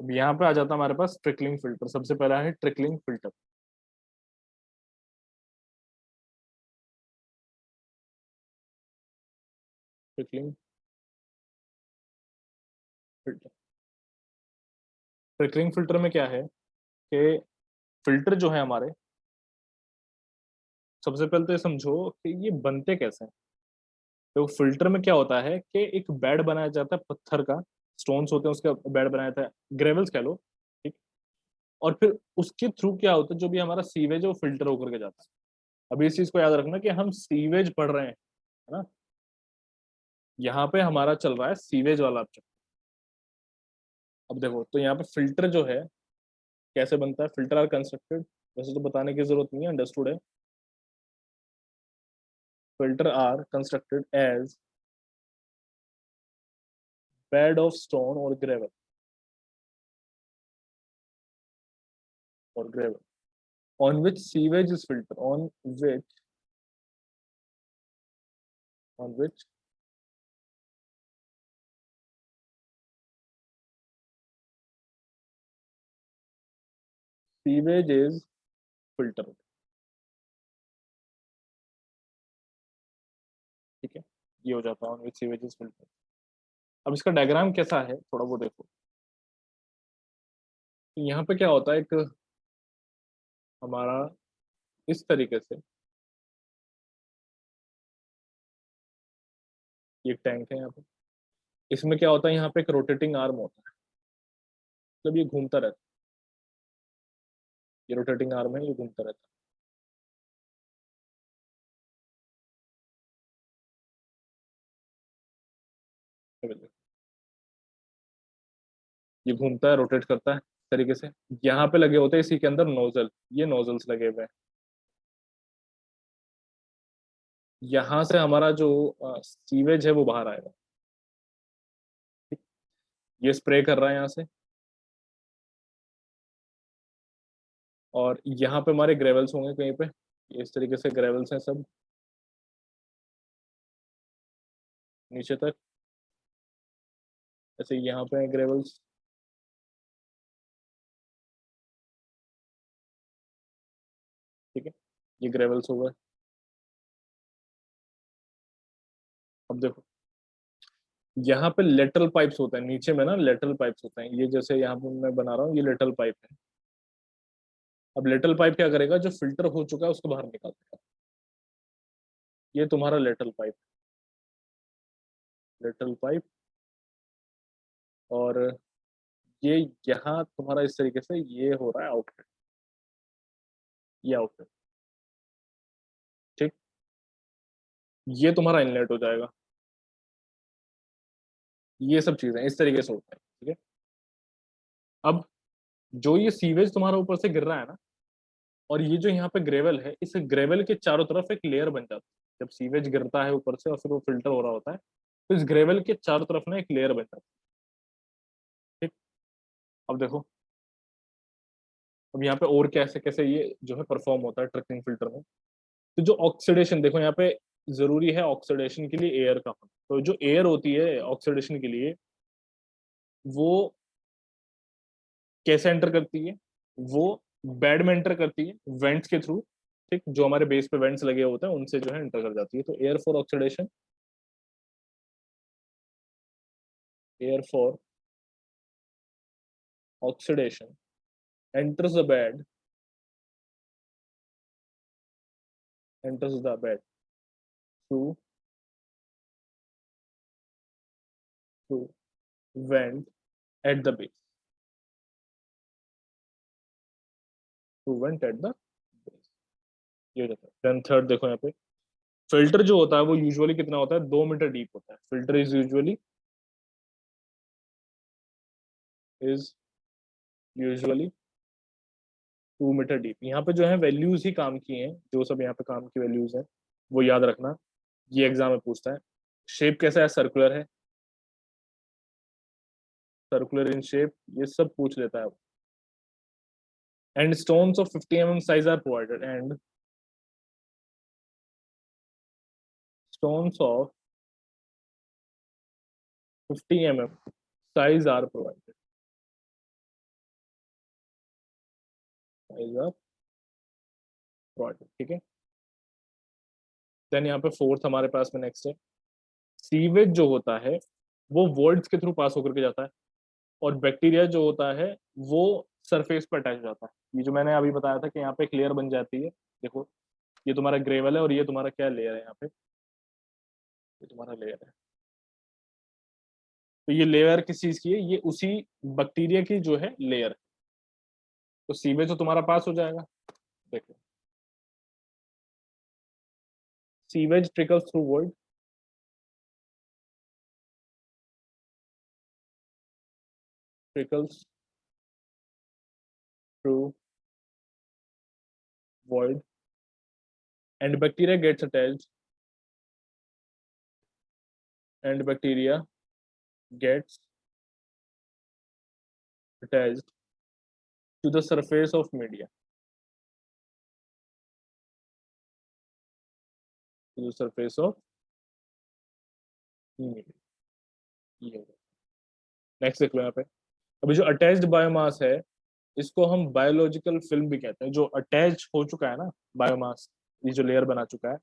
अब यहाँ पे आ जाता है हमारे पास ट्रिकलिंग फिल्टर। सबसे पहला है trickling filter. Trickling filter. Trickling filter में क्या है कि फिल्टर जो है हमारे, सबसे पहले तो ये समझो कि ये बनते कैसे हैं। तो फिल्टर में क्या होता है कि एक बेड बनाया जाता है पत्थर का, स्टोन्स होते हैं उसका बेड बनाया जाता है, ग्रेवल्स कह लो, ठीक। और फिर उसके थ्रू क्या होता है, जो भी हमारा सीवेज है वो फिल्टर होकर के जाता है। अभी इस चीज को याद रखना कि हम सीवेज पढ़ रहे हैं, है ना। यहाँ पे हमारा चल रहा है सीवेज वाला ऑब्जेक्ट। अब देखो तो यहाँ पे फिल्टर जो है कैसे बनता है। फिल्टर आर कंस्ट्रक्टेड, वैसे तो बताने की जरूरत नहीं है, अंडरस्टूड है। Filter are constructed as bed of stone और gravel on which sewage is filtered, on which sewage is filtered। ठीक है, ये हो जाता है on which sewage is filtered। अब इसका डायग्राम कैसा है थोड़ा वो देखो। तो यहाँ पे क्या होता है, एक हमारा इस तरीके से ये टैंक है यहाँ पे। इसमें क्या होता है, यहाँ पे एक रोटेटिंग आर्म होता है, मतलब ये घूमता रहता है। ये रोटेटिंग आर्म है, ये घूमता रहता है। ये घूमता है, रोटेट करता है इस तरीके से। यहाँ पे लगे होते हैं इसी के अंदर नोजल, ये नोजल्स लगे हुए हैं। यहाँ से हमारा जो सीवेज है वो बाहर आएगा। ये स्प्रे कर रहा है यहाँ से, और यहाँ पे हमारे ग्रेवल्स होंगे कहीं पे। ये इस तरीके से ग्रेवल्स हैं सब, नीचे तक। ऐसे यहाँ पे हैं ग्रेवल्स, ठीक है। ये ग्रेवल्स हो गए। अब देखो यहाँ पे लेटरल पाइप्स होते हैं, नीचे में ना लेटरल पाइप्स होते हैं। ये जैसे यहाँ पे मैं बना रहा हूँ, ये लेटरल पाइप है। अब लेटरल पाइप क्या करेगा, जो फिल्टर हो चुका है उसको बाहर निकाल देगा। ये तुम्हारा लेटरल पाइप, लेटरल पाइप। और ये यहाँ तुम्हारा इस तरीके से ये हो रहा है आउटलेट, ये आउटलेट, ठीक। ये तुम्हारा इनलेट हो जाएगा। ये सब चीजें इस तरीके से होता है, ठीक है। अब जो ये सीवेज तुम्हारा ऊपर से गिर रहा है ना, और ये जो यहाँ पे ग्रेवल है, इस ग्रेवल के चारों तरफ एक लेयर बन जाती है। जब सीवेज गिरता है ऊपर से और फिर वो फिल्टर हो रहा होता है, तो इस ग्रेवल के चारों तरफ ना एक लेयर बन जाती है, ठीक। अब देखो, अब यहाँ पे और कैसे कैसे ये जो है परफॉर्म होता है ट्रैकिंग फिल्टर में। तो जो ऑक्सीडेशन देखो यहाँ पे, जरूरी है ऑक्सीडेशन के लिए एयर का होना। तो जो एयर होती है ऑक्सीडेशन के लिए, वो कैसे एंटर करती है, वो बेड में एंटर करती है वेंट्स के थ्रू, ठीक। जो हमारे बेस पे वेंट्स लगे होते हैं उनसे जो है एंटर कर जाती है। तो air for oxidation enters the bed enters the bed through through vent at the base through vent at the base। ये हो जाता है। देन थर्ड देखो यहाँ पे, फिल्टर जो होता है वो यूजुअली कितना होता है, 2 मीटर डीप होता है। Filter is usually 2 metre deep. यहाँ पे जो है वैल्यूज ही काम की हैं, जो सब यहाँ पे काम की वैल्यूज हैं वो याद रखना। ये एग्जाम में पूछता है। शेप कैसा है, सर्कुलर है, सर्कुलर इन शेप, ये सब पूछ लेता है। And stones of 50 mm size are provided, and stones of 50 mm size are provided. Is a product, ठीक है। देन यहाँ पे फोर्थ हमारे पास में नेक्स्ट है, सीवेज जो होता है वो वॉइड्स के थ्रू पास होकर के जाता है, और बैक्टीरिया जो होता है वो सरफेस पर अटैच हो जाता है। ये जो मैंने अभी बताया था कि यहाँ पे एक लेयर बन जाती है, देखो ये तुम्हारा ग्रेवल है और ये तुम्हारा क्या लेयर है, यहाँ पे ये तुम्हारा लेयर है। तो ये लेयर किस चीज की है, ये उसी बैक्टीरिया की जो है लेयर है। तो सीवेज तो तुम्हारा पास हो जाएगा, देखो sewage trickles through void, trickles through void, and bacteria gets attached, and bacteria gets attached to the surface of media, to the surface of media। ये नेक्स्ट देख लो यहाँ पे, अभी जो अटैच्ड बायोमास है इसको हम बायोलॉजिकल फिल्म भी कहते हैं। जो अटैच हो चुका है ना बायोमास, ये जो लेयर बना चुका है,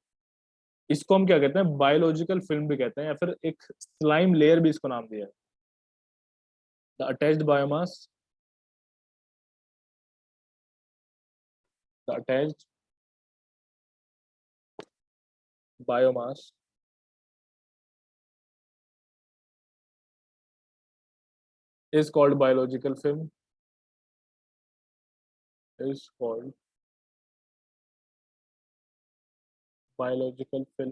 इसको हम क्या कहते हैं, बायोलॉजिकल फिल्म भी कहते हैं, या फिर एक स्लाइम लेयर भी इसको नाम दिया है। The attached biomass, the attached biomass is called biological film, is called biological film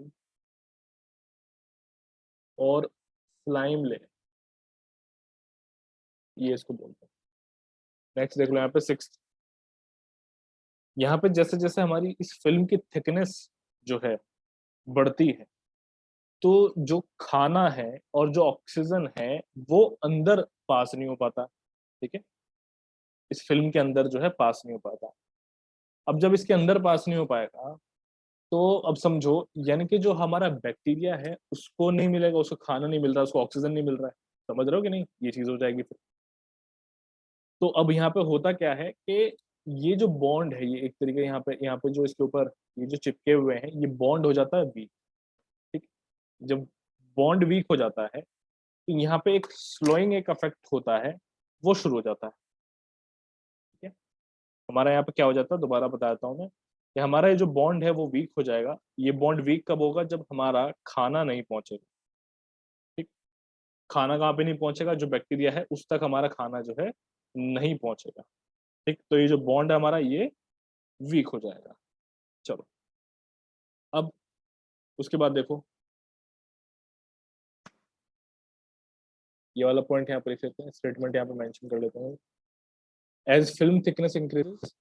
और स्लाइम लेयर, ये इसको बोलते हैं। नेक्स्ट देख लो यहाँ पे सिक्स, यहाँ पे जैसे जैसे हमारी इस फिल्म की थिकनेस जो है बढ़ती है, तो जो खाना है और जो ऑक्सीजन है वो अंदर पास नहीं हो पाता, ठीक है, इस फिल्म के अंदर जो है पास नहीं हो पाता। अब जब इसके अंदर पास नहीं हो पाएगा, तो अब समझो यानी कि जो हमारा बैक्टीरिया है उसको नहीं मिलेगा, उसको खाना नहीं मिल रहा, उसको ऑक्सीजन नहीं मिल रहा है, समझ रहे हो कि नहीं, ये चीज हो जाएगी फिर। तो अब यहाँ पे होता क्या है कि ये जो बॉन्ड है, ये एक तरीके यहाँ पे जो इसके ऊपर ये जो चिपके हुए हैं ये बॉन्ड हो जाता है वीक, ठीक। जब बॉन्ड वीक हो जाता है तो यहाँ पे एक स्लोइंग एक इफेक्ट होता है, वो शुरू हो जाता है, ठीक है। हमारा यहाँ पे क्या हो जाता है, दोबारा बताता हूँ मैं, कि हमारा ये जो बॉन्ड है वो वीक हो जाएगा। ये बॉन्ड वीक कब होगा, जब हमारा खाना नहीं पहुंचेगा, ठीक। खाना कहाँ पे नहीं पहुंचेगा, जो बैक्टीरिया है उस तक हमारा खाना जो है नहीं पहुंचेगा, ठीक। तो ये जो बॉन्ड है हमारा ये वीक हो जाएगा। चलो, अब उसके बाद देखो, ये वाला पॉइंट यहाँ पर लिख लेते हैं, स्टेटमेंट यहाँ पे मेंशन कर लेते हैं। As film thickness increases,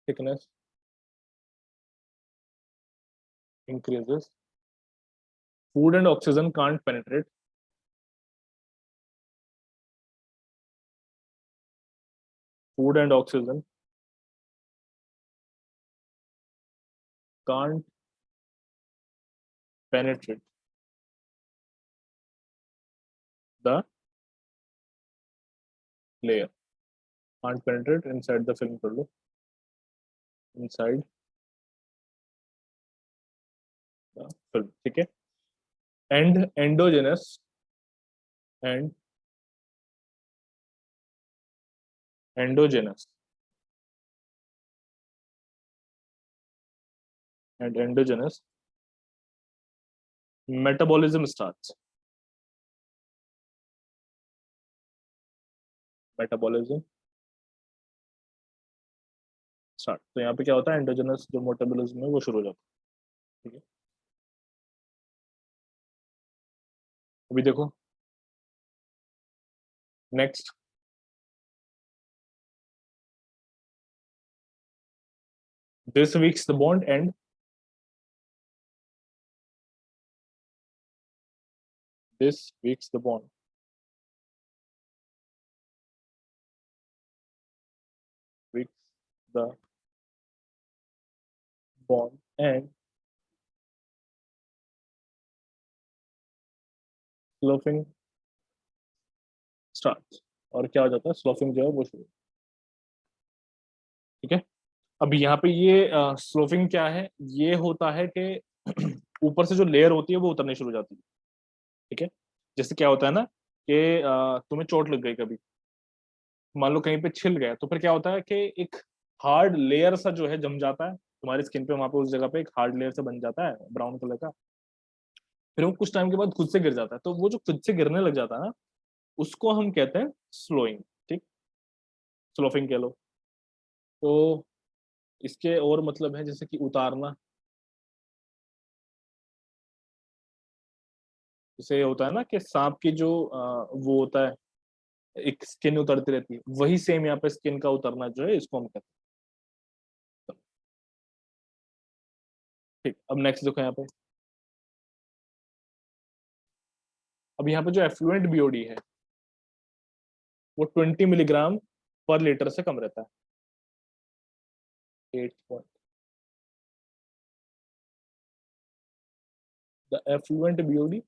thickness increases, food and oxygen can't penetrate, food and oxygen can't penetrate the layer, can't penetrate inside the film, कर लो inside the film, ठीक है। and endogenous and endogenous and endogenous metabolism starts, metabolism start। तो यहाँ पे क्या होता है, endogenous जो मेटाबॉलिज्म है वो शुरू हो जाता है, ठीक है। अभी देखो next, this weeks the bond and this weeks the bond, weeks the bond and sloughing start, और क्या हो जाता है, स्लोफिंग जो है वो शुरू। ठीक है। अब यहाँ पे ये स्लोफिंग क्या है, ये होता है कि ऊपर से जो लेयर होती है वो उतरनी शुरू हो जाती है। ठीक है। जैसे क्या होता है ना कि तुम्हें चोट लग गई कभी, मान लो कहीं पे छिल गया, तो फिर क्या होता है कि एक हार्ड लेयर सा जो है जम जाता है तुम्हारी स्किन पे, वहां पे उस जगह पे एक हार्ड लेयर सा बन जाता है ब्राउन कलर का। फिर वो कुछ टाइम के बाद खुद से गिर जाता है, तो वो जो खुद से गिरने लग जाता है ना, उसको हम कहते हैं स्लोइंग। ठीक, स्लोफिंग कह लो। तो इसके और मतलब है जैसे कि उतारना, जैसे होता है ना कि सांप की जो वो होता है, एक स्किन उतरती रहती है, वही सेम यहाँ पे स्किन का उतरना जो है इसको हम कहते हैं। ठीक, अब नेक्स्ट देखो यहाँ पे। अब यहाँ पे जो एफ्लुएंट बीओडी है वो 20 मिलीग्राम पर लीटर से कम रहता है। 8 the effluent BOD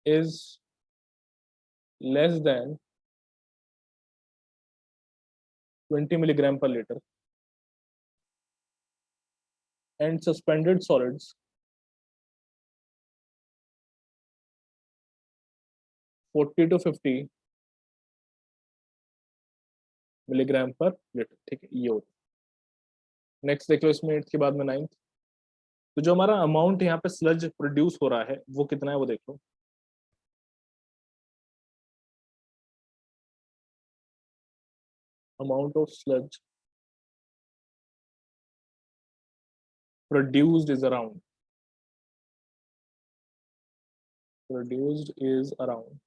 is less than 20 milligram per litre and suspended solids 40 to 50 milligram per litre. ठीक है, ये होता है। नेक्स्ट देख लो इसमें 8 के बाद में 9। तो जो हमारा अमाउंट यहाँ पे स्लज प्रोड्यूस हो रहा है वो कितना है वो देख लो। Amount of sludge produced is around, produced is around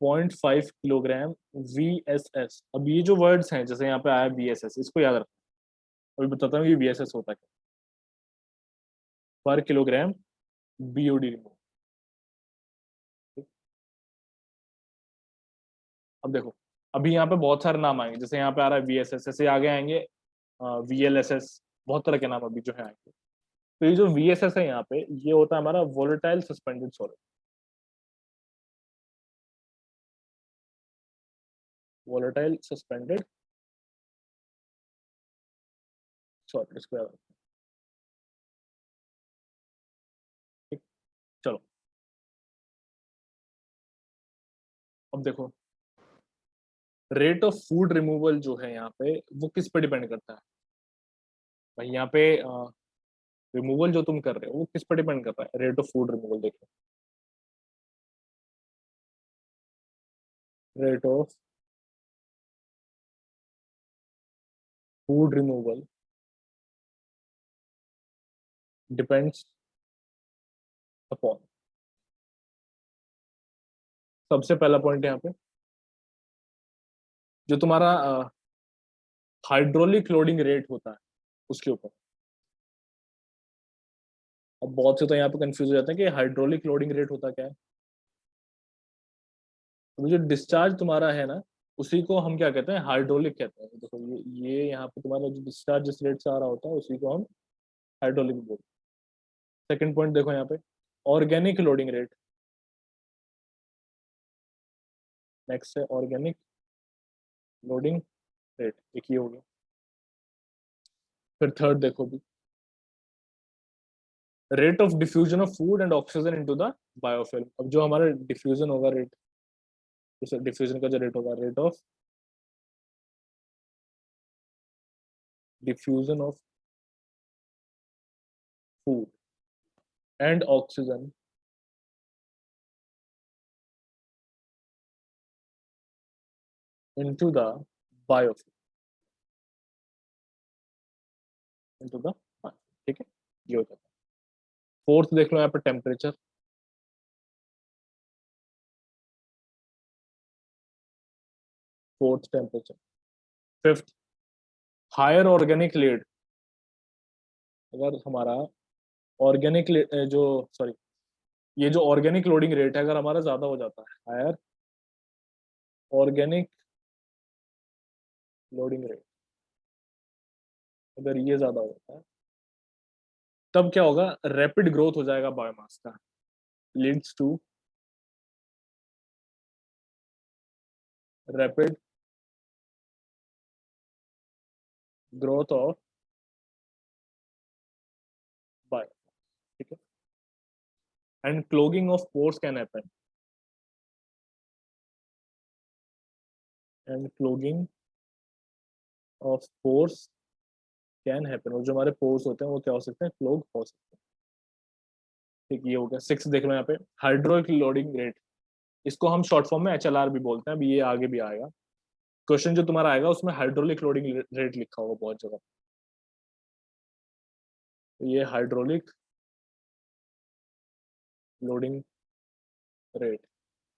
0.5 kilogram VSS। अब ये जो वर्ड्स हैं, जैसे यहाँ पे आया VSS, इसको याद रखना। अभी बताता हूँ ये VSS होता है क्या। पर किलोग्राम BOD रिमूव। अब देखो, अभी यहाँ पे बहुत सारे नाम आएंगे, जैसे यहाँ पे आ रहा है VSS, ऐसे आगे आएंगे VLSS, बहुत तरह के नाम अभी जो है आएंगे। तो ये जो VSS है यहाँ पे, ये होता है हमारा volatile suspended solid. Volatile suspended solid, इसको याद रखना। ठीक, चलो अब देखो, रेट ऑफ फूड रिमूवल जो है यहाँ पे वो किस पे डिपेंड करता है। भाई यहाँ पे रिमूवल जो तुम कर रहे हो वो किस पे डिपेंड कर रहा है, रेट ऑफ फूड रिमूवल देखो। Rate of food removal depends upon, सबसे पहला पॉइंट यहाँ पे, जो तुम्हारा हाइड्रोलिक लोडिंग रेट होता है उसके ऊपर। अब बहुत से तो यहाँ पे कंफ्यूज हो जाते हैं कि हाइड्रोलिक लोडिंग रेट होता क्या है। तो जो डिस्चार्ज तुम्हारा है ना, उसी को हम क्या कहते हैं, हाइड्रोलिक कहते हैं। देखो ये यहाँ पे तुम्हारा जो डिस्चार्ज जिस रेट से आ रहा होता है उसी को हम हाइड्रोलिक बोलते हैं। सेकंड पॉइंट देखो यहाँ पे, ऑर्गेनिक लोडिंग रेट। नेक्स्ट है ऑर्गेनिक लोडिंग रेट, एक ही होगी। फिर थर्ड देखो भी, rate of diffusion of food and oxygen into the biofilm. अब जो हमारा डिफ्यूजन होगा रेट, जैसे डिफ्यूजन का जो रेट होगा, rate of diffusion of food and oxygen into the biofilm, into the, ठीक है, ये हो जाता है। फोर्थ देख लो यहाँ पे, temperature. Fourth temperature. Fifth, higher organic load. अगर हमारा ऑर्गेनिक जो, सॉरी, ये जो ऑर्गेनिक लोडिंग रेट है अगर हमारा ज्यादा हो जाता है, हायर ऑर्गेनिक लोडिंग रेट, अगर ये ज्यादा हो जाता है तब क्या होगा, रैपिड ग्रोथ हो जाएगा बायोमास का, leads to rapid growth of bio, ठीक है। And clogging of pores can happen, and clogging of pores can happen, और जो हमारे पोर्स होते हैं वो क्या हो सकते हैं, क्लोग हो सकते हैं। ठीक, ये हो गया। 6 देख लो यहाँ पे, हाइड्रोलिक लोडिंग रेट, इसको हम शॉर्ट फॉर्म में एचएलआर भी बोलते हैं, अभी ये आगे भी आएगा। क्वेश्चन जो तुम्हारा आएगा उसमें हाइड्रोलिक लोडिंग रेट लिखा होगा बहुत जगह। तो ये hydraulic loading rate,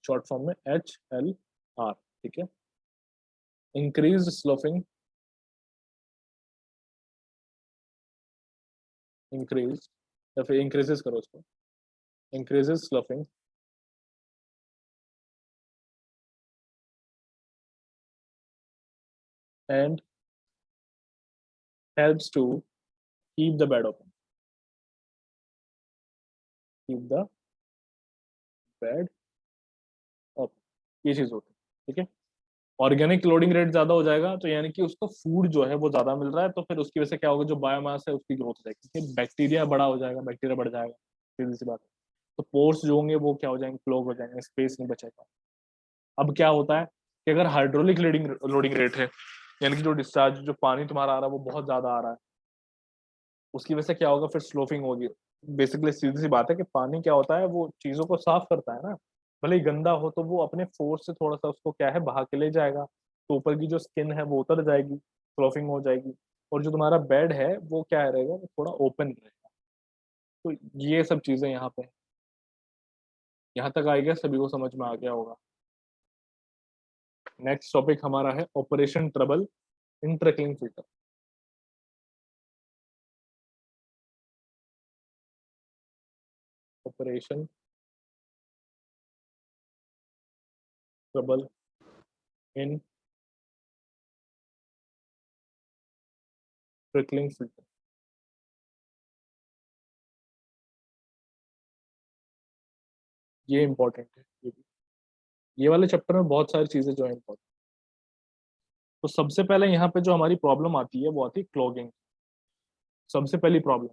short form में HLR, ठीक है। इंक्रीज स्लोपिंग, इंक्रीज, या फिर इंक्रीजेस करो उसको, increases sloping and helps to keep the bed open, keep the bed open, ये चीज होती है, ठीक है। ऑर्गेनिक लोडिंग रेट ज्यादा हो जाएगा तो यानी कि उसको फूड जो है वो ज्यादा मिल रहा है, तो फिर उसकी वजह से क्या होगा, जो बायोमास है उसकी ग्रोथ हो जाएगी, क्योंकि बैक्टीरिया बड़ा हो जाएगा, बैक्टीरिया बढ़ जाएगा, सीधी सी बात है। तो पोर्स जो होंगे वो क्या हो जाएंगे, क्लोग हो जाएंगे, स्पेस नहीं बचेगा। अब क्या होता है कि अगर हाइड्रोलिक लोडिंग लोडिंग रेट है, यानी कि जो डिस्चार्ज, जो पानी तुम्हारा आ रहा है वो बहुत ज्यादा आ रहा है, उसकी वजह से क्या होगा, फिर स्लोपिंग होगी। बेसिकली सीधी सी बात है कि पानी क्या होता है, वो चीजों को साफ करता है ना, भले ही गंदा हो तो वो अपने फोर्स से थोड़ा सा उसको क्या है बहा के ले जाएगा, तो ऊपर की जो स्किन है वो उतर जाएगी, स्लोपिंग हो जाएगी, और जो तुम्हारा बेड है वो क्या रहेगा, वो थोड़ा ओपन रहेगा। तो ये सब चीजें यहाँ पे, यहाँ तक आएगा, सभी को समझ में आ गया होगा। नेक्स्ट टॉपिक हमारा है operation trouble in trickling filter. Operation trouble in trickling filter, ये इंपॉर्टेंट है, ये वाले चैप्टर में बहुत सारी चीजें जो है important। तो सबसे पहले यहाँ पे जो हमारी प्रॉब्लम आती है वो आती है क्लॉगिंग, सबसे पहली प्रॉब्लम।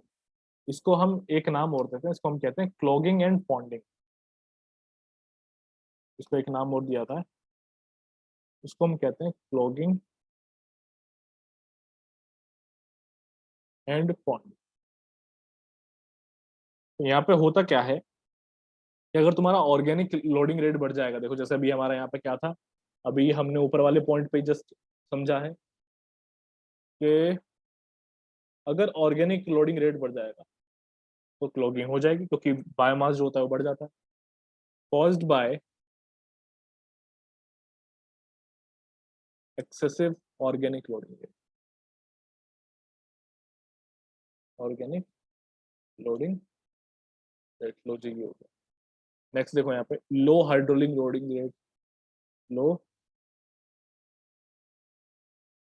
इसको हम एक नाम और देते हैं, इसको हम कहते हैं क्लॉगिंग एंड पॉन्डिंग, इसको एक नाम और दिया था, इसको हम कहते हैं क्लॉगिंग एंड पॉन्डिंग। तो यहाँ पे होता क्या है कि अगर तुम्हारा ऑर्गेनिक लोडिंग रेट बढ़ जाएगा, देखो जैसे अभी हमारा यहाँ पे क्या था, अभी हमने ऊपर वाले पॉइंट पे जस्ट समझा है कि अगर ऑर्गेनिक लोडिंग रेट बढ़ जाएगा तो क्लॉगिंग हो जाएगी, क्योंकि बायोमास जो होता है वो बढ़ जाता है, caused by excessive organic loading rate, organic loading rate, लो जी ये हो गया। नेक्स्ट देखो यहाँ पे low hydraulic loading rate, low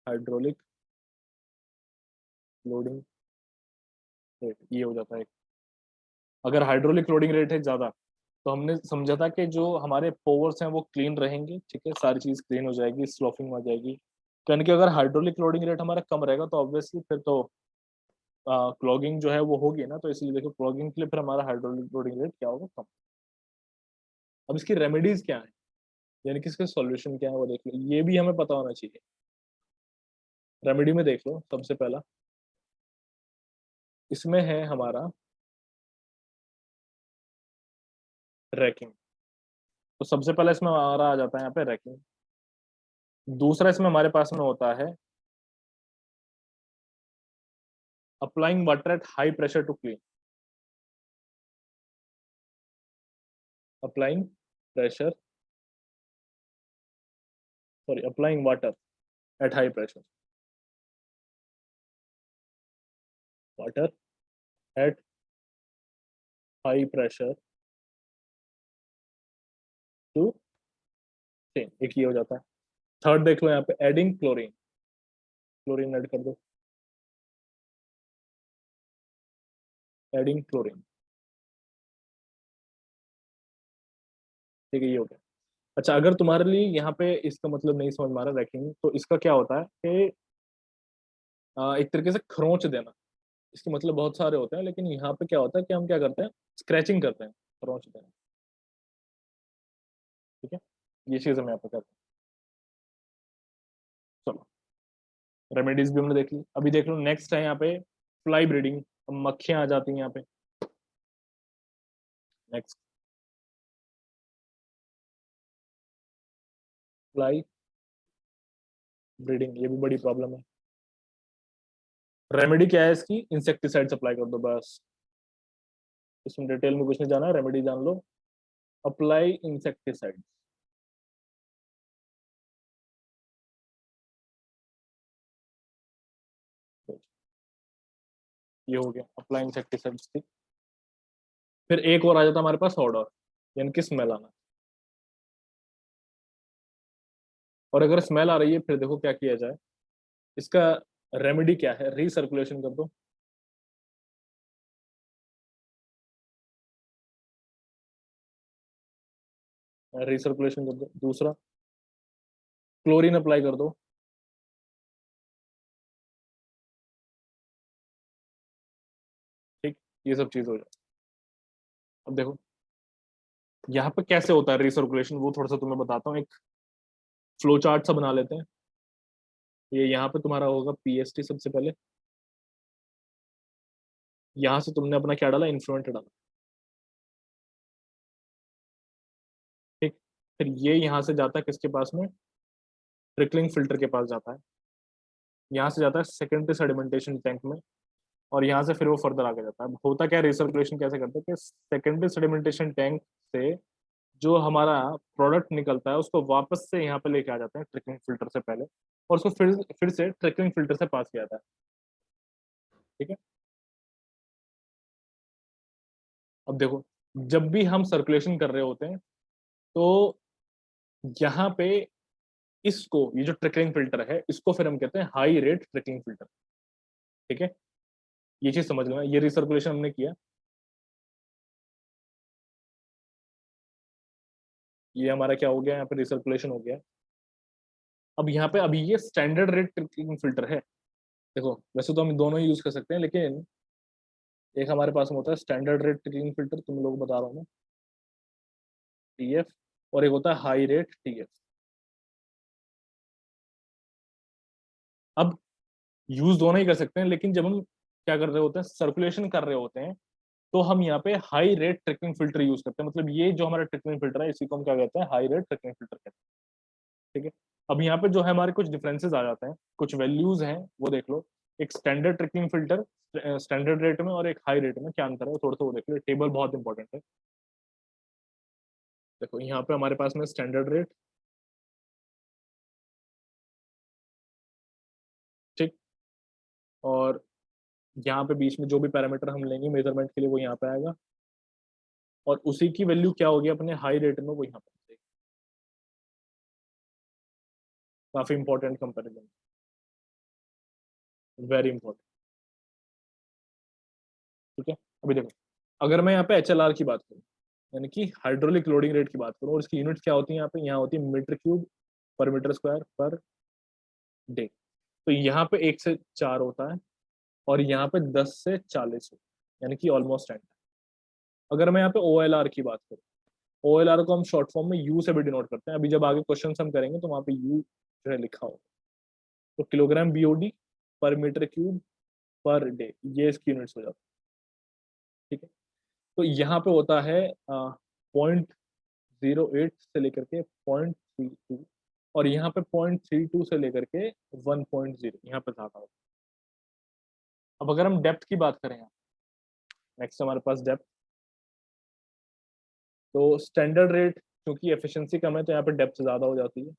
hydraulic loading rate, ये हो जाता है। अगर हाइड्रोलिक लोडिंग रेट है ज्यादा, तो हमने समझा था कि जो हमारे पोवर्स हैं वो क्लीन रहेंगे, ठीक है, सारी चीज क्लीन हो जाएगी, स्लोफिंग हो जाएगी। यानी कि अगर हाइड्रोलिक लोडिंग रेट हमारा कम रहेगा तो ऑब्वियसली फिर तो क्लॉगिंग जो है वो होगी ना, तो इसलिए देखो क्लॉगिंग के लिए फिर हमारा हाइड्रोलिक लोडिंग रेट क्या होगा, कम। अब इसकी रेमेडीज क्या है, यानी कि इसका सॉल्यूशन क्या है वो देख लो, ये भी हमें पता होना चाहिए। रेमेडी में देख लो, सबसे पहला इसमें है हमारा रैकिंग। तो सबसे पहले इसमें हमारा आ जाता है यहाँ पे रैकिंग। दूसरा इसमें हमारे पास में होता है applying water at high pressure to clean, applying pressure, sorry applying water at high pressure, water at high pressure to clean, एक ये हो जाता है। थर्ड देख लो यहाँ पे एडिंग क्लोरीन, क्लोरीन ऐड कर दो, एडिंग क्लोरीन। ठीक है, ये हो गया। अच्छा, अगर तुम्हारे लिए यहाँ पे इसका मतलब नहीं समझ में आ रहा रैकिंग, तो इसका क्या होता है कि एक तरीके से खरोंच देना। इसके मतलब बहुत सारे होते हैं, लेकिन यहाँ पे क्या होता है कि हम क्या करते हैं, स्क्रैचिंग करते हैं, खरोंच देना। ठीक है, ये चीज हम यहाँ पे करते हैं। चलो, रेमेडीज भी हमने देख ली। अभी देख लो नेक्स्ट है यहाँ पे फ्लाई ब्रीडिंग। मक्खियां आ जाती हैं यहाँ पे। नेक्स्ट, फ्लाई ब्रीडिंग, ये भी बड़ी प्रॉब्लम है। रेमेडी क्या है इसकी? इंसेक्टिसाइड अप्लाई कर दो बस। इसमें डिटेल में कुछ नहीं जाना, रेमेडी जान लो। Apply insecticide. ये हो गया अप्लाई इंसेक्टिसाइड। फिर एक और आ जाता है हमारे पास ऑर्डर, यानी कि स्मेल आना। और अगर स्मेल आ रही है, फिर देखो क्या किया जाए। इसका रेमेडी क्या है? रीसर्कुलेशन कर दो। रीसर्कुलेशन कर दो। दूसरा, क्लोरीन अप्लाई कर दो। ठीक, ये सब चीज हो जाए। अब देखो यहाँ पे कैसे होता है रीसर्कुलेशन, वो थोड़ा सा तुम्हें बताता हूँ। एक फ्लो चार्ट सा बना लेते हैं। ये यहाँ पे तुम्हारा होगा पीएसटी सबसे पहले। यहाँ से तुमने अपना क्या डाला, इन्फ्लुएंट डाला। ठीक, फिर ये यहाँ से जाता है किसके पास में? ट्रिकलिंग फिल्टर के पास जाता है। यहाँ से जाता है सेकेंडरी सेडिमेंटेशन टैंक में। और यहाँ से फिर वो फर्दर आगे जाता है। अब होता क्या, रिसर्कुलेशन कैसे करते हैं कि सेकेंडरी सेडिमेंटेशन टैंक से जो हमारा प्रोडक्ट निकलता है उसको वापस से यहाँ पे लेके आ जाते हैं ट्रिकलिंग फिल्टर से पहले। और उसको फिर से ट्रिकलिंग फिल्टर से पास किया जाता है। ठीक है, अब देखो जब भी हम सर्कुलेशन कर रहे होते हैं, तो यहाँ पे इसको, ये जो ट्रिकलिंग फिल्टर है, इसको फिर हम कहते हैं हाई रेट ट्रिकलिंग फिल्टर। ठीक है, ये चीज समझ लेना। ये रिसर्कुलेशन हमने किया, ये हमारा क्या हो गया, यहाँ पे रिसर्कुलेशन हो गया। अब यहाँ पे अभी ये स्टैंडर्ड रेट ट्रिकलिंग फिल्टर है। देखो वैसे तो हम दोनों ही यूज कर सकते हैं, लेकिन एक हमारे पास में होता है स्टैंडर्ड रेट ट्रिकलिंग फिल्टर, तुम लोग बता रहा हूँ मैं, टीएफ। और एक होता है हाई रेट टीएफ। अब यूज दोनों ही कर सकते हैं, लेकिन जब हम क्या कर रहे होते हैं, सर्कुलेशन कर रहे होते हैं, तो हम यहाँ पे high rate trickling filter use करते हैं। मतलब ये जो हमारा ट्रिकलिंग फिल्टर है, इसी को हम क्या कहते हैं, हाई रेट ट्रिकलिंग फिल्टर कहते हैं। ठीक है, अब यहाँ पे जो है हमारे कुछ डिफरेंसेस आ जाते हैं, कुछ वैल्यूज हैं, वो देख लो। एक standard trickling filter standard rate में और एक हाई रेट में क्या अंतर है, थोड़ा सा वो देख लो। टेबल बहुत इंपॉर्टेंट है। देखो यहाँ पे हमारे पास में स्टैंडर्ड रेट। ठीक, और यहाँ पे बीच में जो भी पैरामीटर हम लेंगे मेजरमेंट के लिए, वो यहाँ पे आएगा। और उसी की वैल्यू क्या होगी अपने हाई रेट में, वो यहाँ पे आएगी। काफी इंपॉर्टेंट कंपेरिजन, वेरी इंपॉर्टेंट। ठीक है, अभी देखो अगर मैं यहाँ पे एचएलआर की बात करूँ, यानी कि हाइड्रोलिक लोडिंग रेट की बात करूँ, और इसकी यूनिट क्या होती है, यहाँ होती है मीटर क्यूब पर मीटर स्क्वायर पर डे। तो यहाँ पे 1 से 4 होता है, और यहाँ पे 10 से 40 होता है, यानी कि ऑलमोस्ट एंड। अगर मैं यहाँ पे ओएलआर की बात करूँ, ओएलआर को हम शॉर्ट फॉर्म में यू से भी डिनोट करते हैं। अभी जब आगे क्वेश्चन हम करेंगे तो वहां पे यू जो है लिखा होगा। तो किलोग्राम बीओडी पर मीटर क्यूब पर डे, ये इसकी यूनिट्स हो जाती है। ठीक है, तो यहाँ पे होता है 0.08 से लेकर के 0.32, और यहाँ पे 0.32 से लेकर के 1.0, यहाँ पे ज्यादा होता है। अब अगर हम डेप्थ की बात करें, नेक्स्ट हमारे पास डेप्थ। तो स्टैंडर्ड रेट क्योंकि एफिशिएंसी कम है, तो यहाँ पे डेप्थ ज्यादा हो जाती है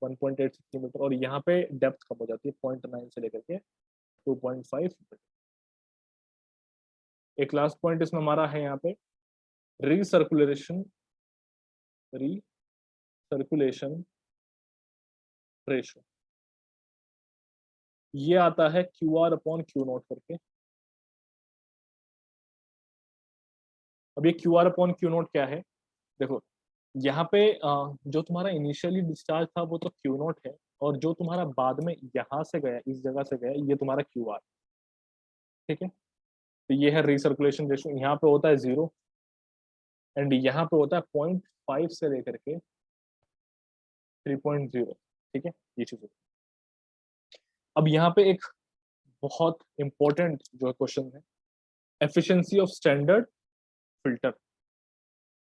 1.8 सेंटीमीटर, और यहाँ पे डेप्थ कम हो जाती है 0.9 से लेकर के 2.5। एक लास्ट पॉइंट इसमें हमारा है यहाँ पे रीसर्कुलेशन, रीसर्कुलेशन रेशो। ये आता है Q R upon Q not करके। अब ये Q R upon Q note क्या है, देखो यहाँ पे जो तुम्हारा इनिशियली डिस्चार्ज था वो तो क्यू नोट है, और जो तुम्हारा बाद में यहाँ से गया, इस जगह से गया, ये तुम्हारा क्यू आर। ठीक है, तो ये है रिसर्कुलेशन रेशियो, यहाँ पे होता है 0, एंड यहाँ पे होता है 0.5 से लेकर के 3.0। ठीक है, ये चीज होती है। अब यहाँ पे एक बहुत इंपॉर्टेंट जो है क्वेश्चन है, एफिशिएंसी ऑफ स्टैंडर्ड फिल्टर,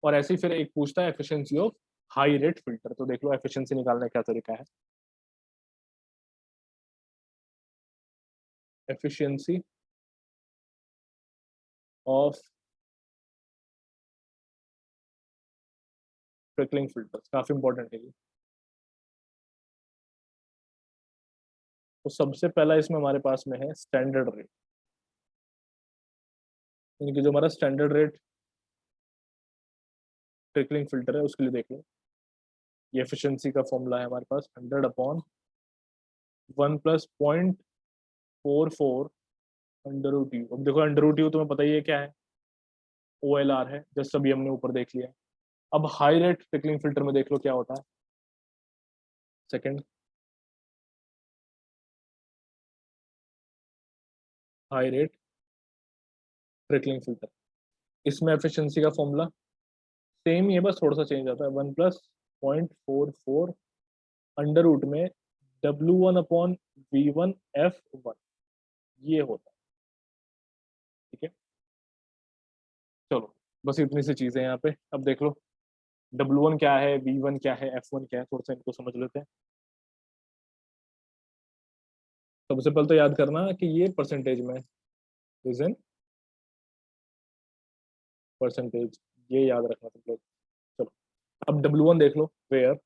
और ऐसे ही फिर एक पूछता है efficiency of high rate filter. तो देख लो एफिशिएंसी निकालने का क्या तरीका है। एफिशिएंसी ऑफ ट्रिकलिंग फिल्टर्स, काफी इंपॉर्टेंट है ये। तो सबसे पहला इसमें हमारे पास में है स्टैंडर्ड रेट, यानी कि जो हमारा स्टैंडर्ड रेट ट्रिकलिंग फिल्टर है उसके लिए देख लो, ये एफिशिएंसी का फॉर्मूला है हमारे पास 100/1 प्लस 0.44 अंडर रूट यू। अब देखो अंडर रूट यू तुम्हें पता ही है क्या है, ओ एल आर है, जस्ट अभी हमने ऊपर देख लिया। अब हाई रेट ट्रिकलिंग फिल्टर में देख लो क्या होता है, second high rate trickling filter, इसमें एफिशिएंसी का फॉर्मूला सेम ही है, बस थोड़ा सा चेंज आता है, 1 प्लस 0.44 अंडर रूट में W1/V1F1, ये होता है। ठीक है, चलो बस इतनी सी चीजें यहाँ पे। अब देख लो W1 क्या है, V1 क्या है, F1 क्या है, थोड़ा सा इनको समझ लेते हैं। सबसे पहले तो याद करना कि ये परसेंटेज में, इज इन परसेंटेज, ये याद रखना सब लोग। चलो अब W1 देख लो, where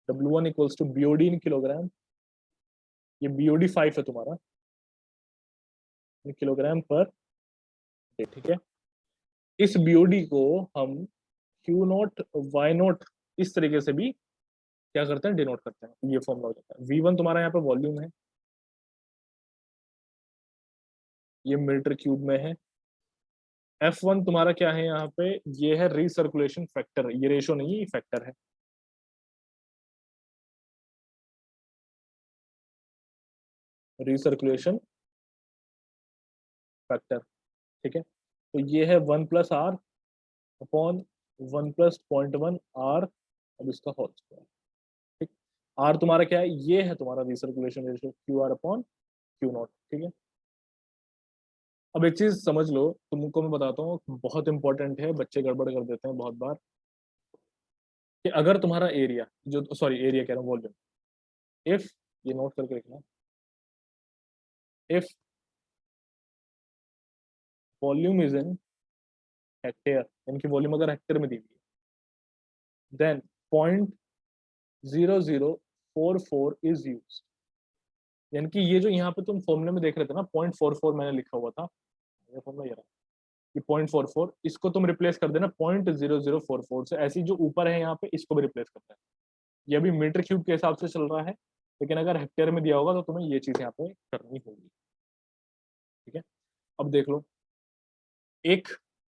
W1 equals to BOD in kilogram, ये BOD 5 है तुम्हारा, किलोग्राम पर डे। ठीक है, इस BOD को हम Q नोट Y नोट इस तरीके से भी क्या करते हैं, डिनोट करते हैं। ये फॉर्मूला हो जाता है। V1 तुम्हारा यहाँ पे वॉल्यूम है, ये मीटर क्यूब में है। F1 तुम्हारा क्या है यहाँ पे, ये है रिसर्कुलेशन फैक्टर, ये रेशो नहीं है, ये फैक्टर है। Recirculation factor. ठीक है, तो ये है 1+R अपॉन 1+0.1 R, अब इसका होल स्क्वायर। ठीक, आर तुम्हारा क्या है, ये है तुम्हारा रिसर्कुलेशन रेशियो, QR/Q नॉट। ठीक है, अब एक चीज समझ लो, तुमको मैं बताता हूँ, बहुत इंपॉर्टेंट है, बच्चे गड़बड़ कर देते हैं बहुत बार, कि अगर तुम्हारा एरिया, जो सॉरी एरिया कह रहा हूँ, वॉल्यूम, इफ, ये नोट करके रखना, if volume is in hectare, यानी कि वॉल्यूम अगर हेक्टेयर में दी हुई है, देन 0.0044 इज यूज, यानी कि ये जो यहाँ पे तुम फॉर्मूले में देख रहे थे ना, 0.44 मैंने लिखा हुआ था, ये फॉर्मूला ये रहा, ये 0.44, इसको तुम रिप्लेस कर देना 0.0044 से, ऐसी जो ऊपर है यहाँ पे इसको भी रिप्लेस करना है। ये अभी मीटर क्यूब के हिसाब से चल रहा है, लेकिन अगर हेक्टेयर में दिया होगा तो तुम्हें ये चीज यहाँ पे करनी होगी। ठीक है, अब देख लो, एक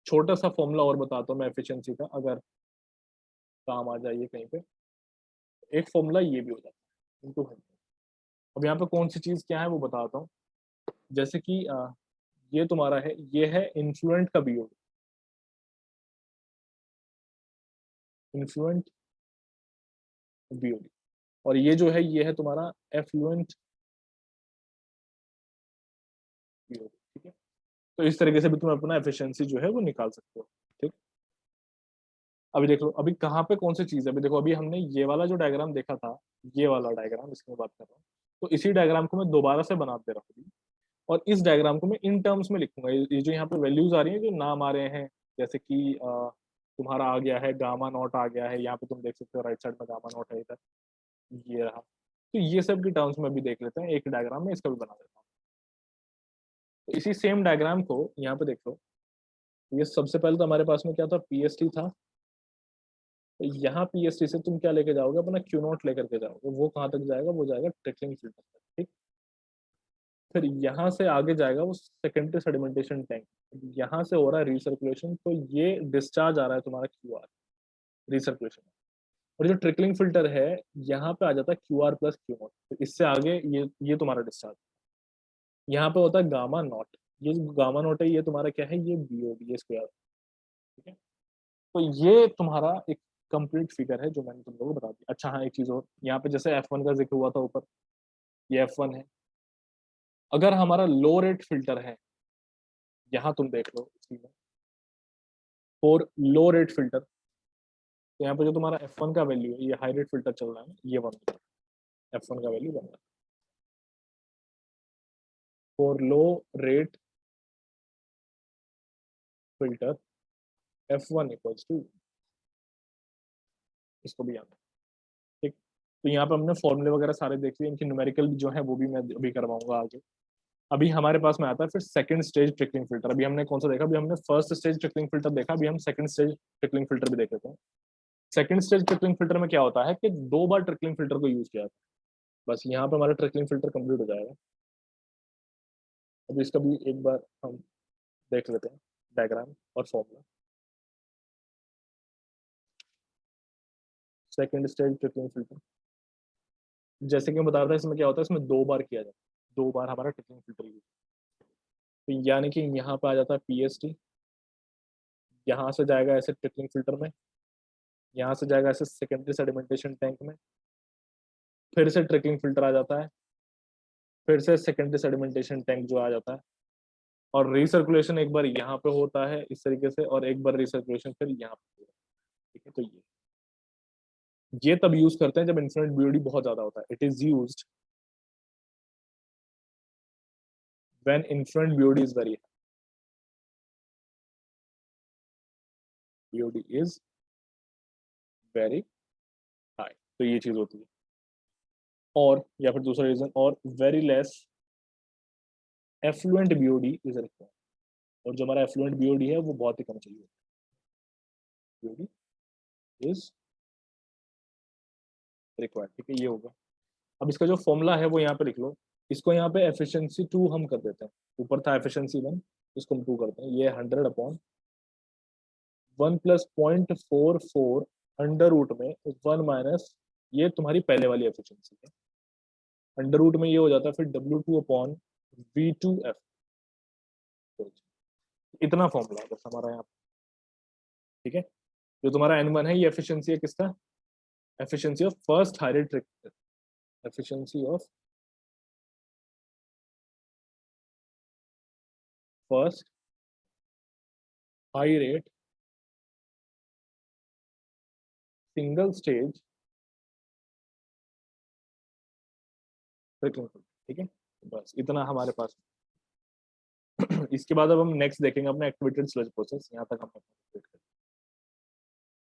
छोटा सा फॉर्मूला और बताता हूँ मैं एफिशिएंसी का, अगर काम आ जाइए कहीं पे। एक फॉर्मूला ये भी हो जाता है इनटू 100। अब यहाँ पे कौन सी चीज क्या है वो बताता हूँ, जैसे कि ये तुम्हारा है, ये है इन्फ्लुएंट का बीओ, इन्फ्लुएंट बीओडी, और ये जो है ये है तुम्हारा एफ्लुएंट बीओडी। ठीक है, तो इस तरीके से भी तुम अपना एफिशिएंसी जो है वो निकाल सकते हो। ठीक, अभी देख लो, अभी कहाँ पे कौन सी चीज है, अभी देखो, अभी हमने ये वाला जो डायग्राम देखा था, ये वाला डायग्राम इसकी मैं बात कर रहा हूँ, तो इसी डायग्राम को मैं दोबारा से बना दे रहा हूँ, और इस डायग्राम को मैं इन टर्म्स में लिखूंगा। ये जो यहाँ पे वैल्यूज आ रही हैं, जो नाम आ रहे हैं, जैसे कि तुम्हारा आ गया है गामा नॉट, आ गया है यहाँ पे, तुम देख सकते हो राइट साइड में गामा नॉट है इधर, ये रहा। तो ये सब की टर्म्स में भी देख लेते हैं, एक डायग्राम में इसका भी बना देता हूँ। तो इसी सेम डायग्राम को यहाँ पे देख लो, ये सबसे पहले तो हमारे पास में क्या था, PST था, तो यहाँ PST से तुम क्या लेके जाओगे, अपना Q नॉट लेकर के जाओगे, वो कहाँ तक जाएगा, वो जाएगा ट्रिकलिंग फिल्टर तक। ठीक, फिर यहाँ से आगे जाएगा वो सेकेंडरी सेडिमेंटेशन टैंक, यहाँ से हो रहा है रिसर्कुलेशन, तो ये डिस्चार्ज आ रहा है तुम्हारा क्यू आर रिसर्कुलेशन। और जो ट्रिकलिंग फिल्टर है यहाँ पे आ जाता है Q R plus Q not, तो इससे आगे ये तुम्हारा डिस्चार्ज। यहाँ पे होता है गामा नॉट, ये जो गामा नॉट है ये तुम्हारा क्या है, ये बीओडी है स्क्वायर। ठीक है, तो ये तुम्हारा एक कंप्लीट फिगर है जो मैंने तुम लोगों को बता दिया। अच्छा हाँ, एक चीज और, यहाँ पे जैसे F1 का जिक्र हुआ था ऊपर, ये F1 है। अगर हमारा लो रेट फिल्टर है, यहाँ तुम देख लो इसी में, फॉर लो रेट फिल्टर, तो यहाँ पे जो तुम्हारा F1 का वैल्यू है, ये हाई रेट फिल्टर चल रहा है ना, ये 1, F1 का value 1 for low rate filter F1 equals to, इसको भी याद है। ठीक, तो यहाँ पे हमने फॉर्मूले वगैरह सारे देख लिए, इनकी न्यूमेरिकल जो है वो भी मैं अभी करवाऊंगा आगे। अभी हमारे पास में आता है फिर सेकंड स्टेज ट्रिकलिंग फिल्टर। अभी हमने कौन सा देखा, अभी हमने फर्स्ट स्टेज ट्रिकलिंग फिल्टर देखा, अभी हम सेकंड स्टेज ट्रिकलिंग फिल्टर भी देख लेते हैं। सेकंड स्टेज ट्रिकलिंग फिल्टर में क्या होता है कि 2 बार ट्रिकलिंग फिल्टर को यूज किया जाता है। बस यहाँ पे हमारा ट्रिकलिंग फिल्टर कंप्लीट हो जाएगा। अभी इसका भी एक बार हम देख लेते हैं डायग्राम और formula. Second stage trickling filter, जैसे कि मैं बता रहा था, इसमें क्या होता है, इसमें 2 बार किया जाता है, 2 बार हमारा ट्रिकलिंग फिल्टर यूज, तो यानी कि यहाँ पे आ जाता है पीएसटी, यहाँ से जाएगा ऐसे ट्रिकलिंग फिल्टर में, यहाँ से जाएगा ऐसे सेकेंडरी सेडिमेंटेशन टैंक में, फिर से ट्रिकलिंग फिल्टर आ जाता है, फिर से सेकेंडरी सेडिमेंटेशन टैंक जो आ जाता है, और रिसर्कुलेशन एक बार यहाँ पे होता है इस तरीके से, और एक बार रिसर्कुलेशन फिर यहाँ पे होता है। ठीक है, तो ये तब यूज करते हैं जब इन्फ्लुएंट बीओडी बहुत ज्यादा होता है। It is used when influential BOD is very, BOD is very high, तो ये चीज होती है। और या फिर दूसरा रीजन, और very less effluent BOD is required, और जो हमारा एफ्लुएंट बीओडी है वो बहुत ही कम चाहिए, बीओडी इज रिक्वायर्ड। ठीक है, ये होगा। अब इसका जो फॉर्मूला है वो यहाँ पे लिख लो, इसको यहाँ पे एफिशिएंसी 2 हम कर देते हैं, ऊपर था एफिशिएंसी 1, इसको हम 2 करते हैं, ये 100/1 प्लस 0.44 अंडर रूट में 1 माइनस, ये तुम्हारी पहले वाली एफिशिएंसी है, अंडर रूट में ये हो जाता है फिर W2/V2F। इतना फॉर्मूला है बस हमारा यहाँ। ठीक है, जो तुम्हारा N1 है ये एफिशिएंसी है किसका, efficiency of first high rate trick, efficiency of first high rate single stage trickling. ठीक है, बस इतना हमारे पास। इसके बाद अब हम नेक्स्ट देखेंगे अपना एक्टिवेटेड स्लज प्रोसेस, यहाँ तक हमने कंप्लीट कर